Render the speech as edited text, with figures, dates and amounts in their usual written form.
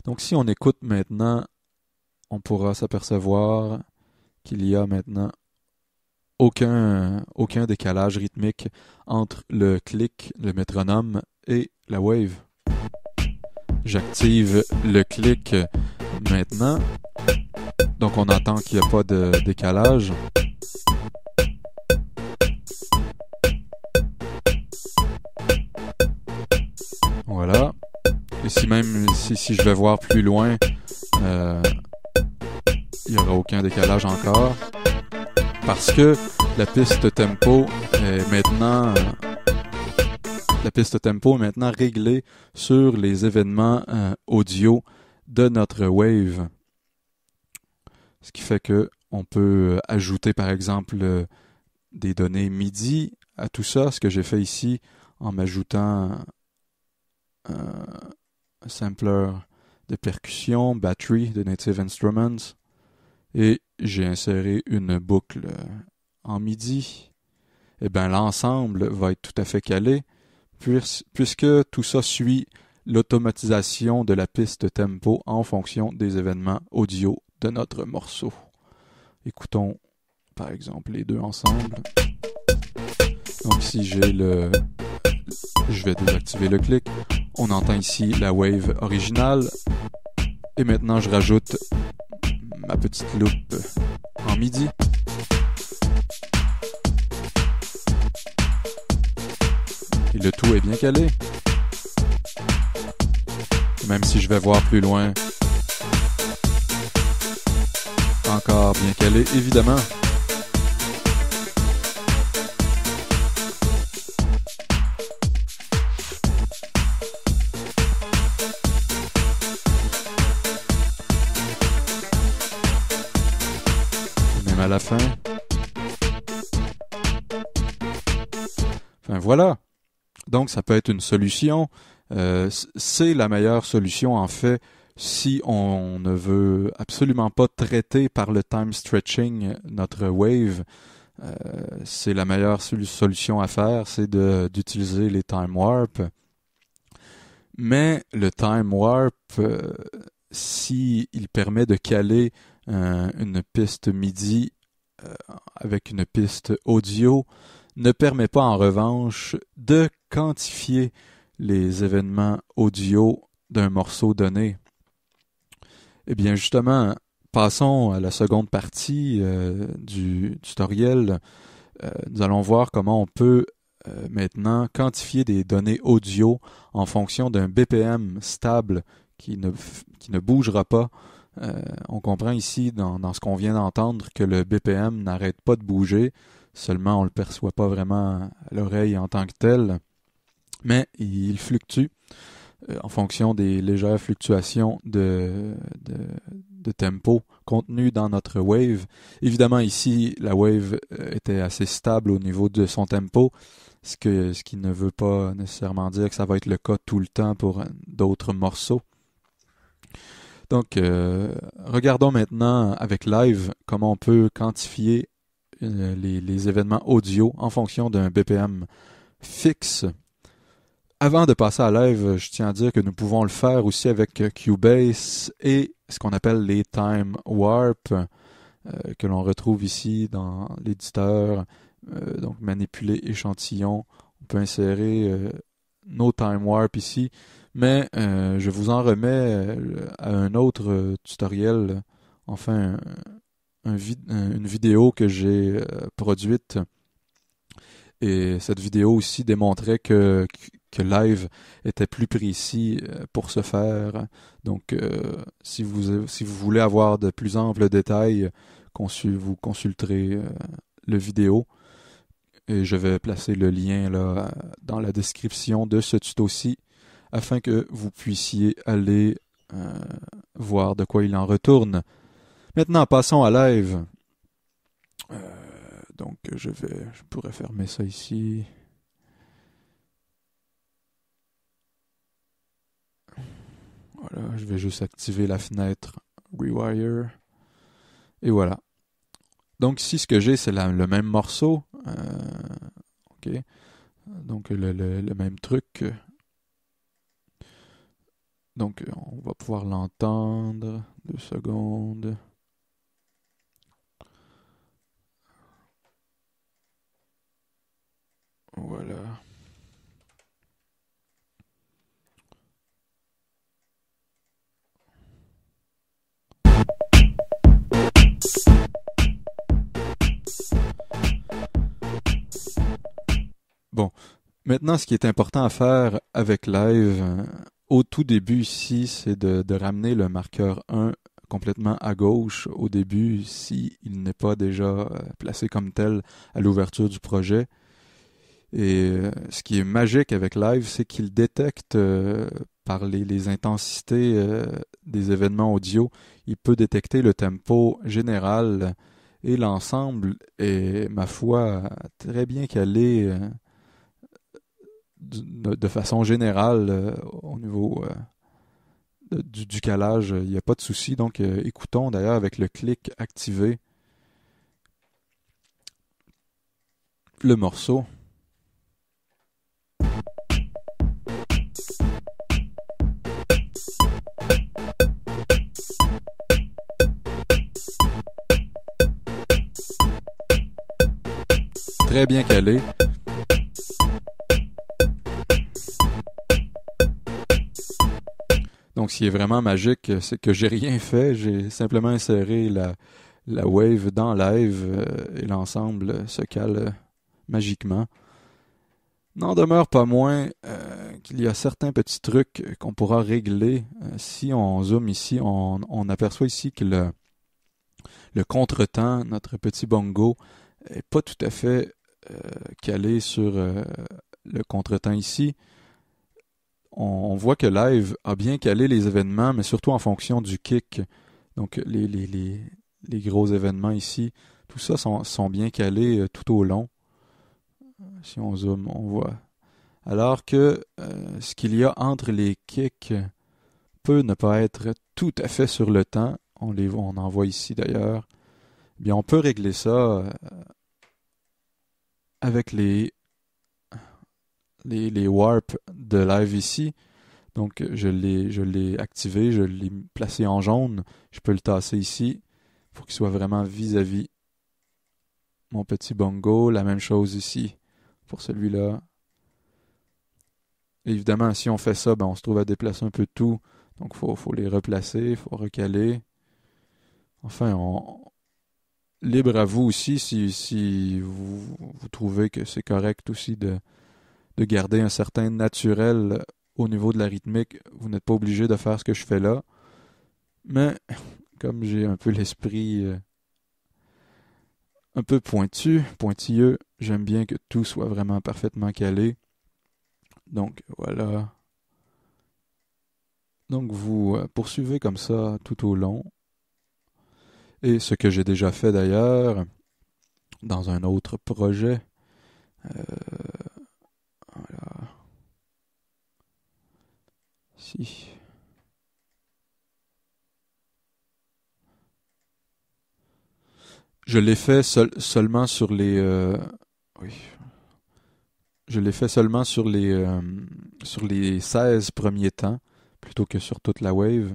Donc si on écoute maintenant, on pourra s'apercevoir qu'il y a maintenant aucun décalage rythmique entre le click, le métronome et la wave. J'active le click maintenant. Donc on entend qu'il n'y a pas de décalage. Voilà. Et si je vais voir plus loin, il n'y aura aucun décalage encore. Parce que la piste tempo est maintenant réglée sur les événements audio de notre wave. Ce qui fait que on peut ajouter par exemple des données MIDI à tout ça, ce que j'ai fait ici en m'ajoutant un sampler de percussion, battery de Native Instruments, et j'ai inséré une boucle en MIDI. Et bien l'ensemble va être tout à fait calé, puisque tout ça suit l'automatisation de la piste tempo en fonction des événements audio de notre morceau. Écoutons par exemple les deux ensemble. Donc si je vais désactiver le clic. On entend ici la wave originale. Et maintenant je rajoute ma petite loupe en MIDI. Et le tout est bien calé. Même si je vais voir plus loin, encore bien calé, évidemment. Même à la fin. Enfin voilà. Donc ça peut être une solution. C'est la meilleure solution en fait si on ne veut absolument pas traiter par le time stretching notre wave. C'est la meilleure solution à faire, c'est d'utiliser les time warp. Mais le time warp, si il permet de caler une piste MIDI avec une piste audio, ne permet pas en revanche de quantifier les événements audio d'un morceau donné. Eh bien justement, passons à la seconde partie du tutoriel. Nous allons voir comment on peut maintenant quantifier des données audio en fonction d'un BPM stable qui ne bougera pas. On comprend ici dans ce qu'on vient d'entendre que le BPM n'arrête pas de bouger, seulement on ne le perçoit pas vraiment à l'oreille en tant que tel, mais il fluctue en fonction des légères fluctuations de tempo contenues dans notre wave. Évidemment ici la wave était assez stable au niveau de son tempo, ce qui ne veut pas nécessairement dire que ça va être le cas tout le temps pour d'autres morceaux. Donc, regardons maintenant avec Live comment on peut quantifier les événements audio en fonction d'un BPM fixe. Avant de passer à Live, je tiens à dire que nous pouvons le faire aussi avec Cubase et ce qu'on appelle les Time Warp, que l'on retrouve ici dans l'éditeur. Donc, manipuler échantillon. On peut insérer nos Time Warp ici. Mais je vous en remets à un autre tutoriel, enfin une vidéo que j'ai produite. Et cette vidéo aussi démontrait que Live était plus précis pour ce faire. Donc si vous voulez avoir de plus amples détails, vous consulterez le vidéo. Et je vais placer le lien là dans la description de ce tuto-ci, afin que vous puissiez aller voir de quoi il en retourne. Maintenant, passons à Live. Donc, je pourrais fermer ça ici. Voilà, je vais juste activer la fenêtre Rewire. Et voilà. Donc, ici, ce que j'ai, c'est le même morceau. OK. Donc, le même truc. Donc, on va pouvoir l'entendre. 2 secondes. Voilà. Bon, maintenant, ce qui est important à faire avec Live, au tout début ici, c'est de ramener le marqueur 1 complètement à gauche au début, si il n'est pas déjà placé comme tel à l'ouverture du projet. Et ce qui est magique avec Live, c'est qu'il détecte par les intensités des événements audio, il peut détecter le tempo général et l'ensemble est, ma foi, très bien calé de façon générale au niveau du calage. Il n'y a pas de souci. Donc, écoutons d'ailleurs avec le clic activé le morceau. Très bien calé. Donc, ce qui est vraiment magique, c'est que j'ai rien fait. J'ai simplement inséré la wave dans Live et l'ensemble se cale magiquement. N'en demeure pas moins qu'il y a certains petits trucs qu'on pourra régler. Si on zoome ici, on aperçoit ici que le contretemps, notre petit bongo, est pas tout à fait calé sur le contretemps ici. On voit que Live a bien calé les événements, mais surtout en fonction du kick. Donc les gros événements ici, tout ça sont bien calés tout au long. Si on zoome, on voit. Alors que ce qu'il y a entre les kicks peut ne pas être tout à fait sur le temps. On en voit ici d'ailleurs. Eh bien, on peut régler ça avec les warps de Live ici. Donc, je l'ai activé, je l'ai placé en jaune. Je peux le tasser ici pour qu'il soit vraiment vis-à-vis mon petit bongo. La même chose ici pour celui-là. Évidemment, si on fait ça, ben, on se trouve à déplacer un peu tout. Donc, faut les replacer, faut recaler. Enfin, libre à vous aussi si vous trouvez que c'est correct aussi de garder un certain naturel au niveau de la rythmique. Vous n'êtes pas obligé de faire ce que je fais là. Mais comme j'ai un peu l'esprit un peu pointilleux, j'aime bien que tout soit vraiment parfaitement calé. Donc voilà. Donc vous poursuivez comme ça tout au long. Et ce que j'ai déjà fait d'ailleurs dans un autre projet. Voilà. Si. Je l'ai fait seulement sur les. Oui. Je l'ai fait seulement sur les 16 premiers temps, plutôt que sur toute la wave.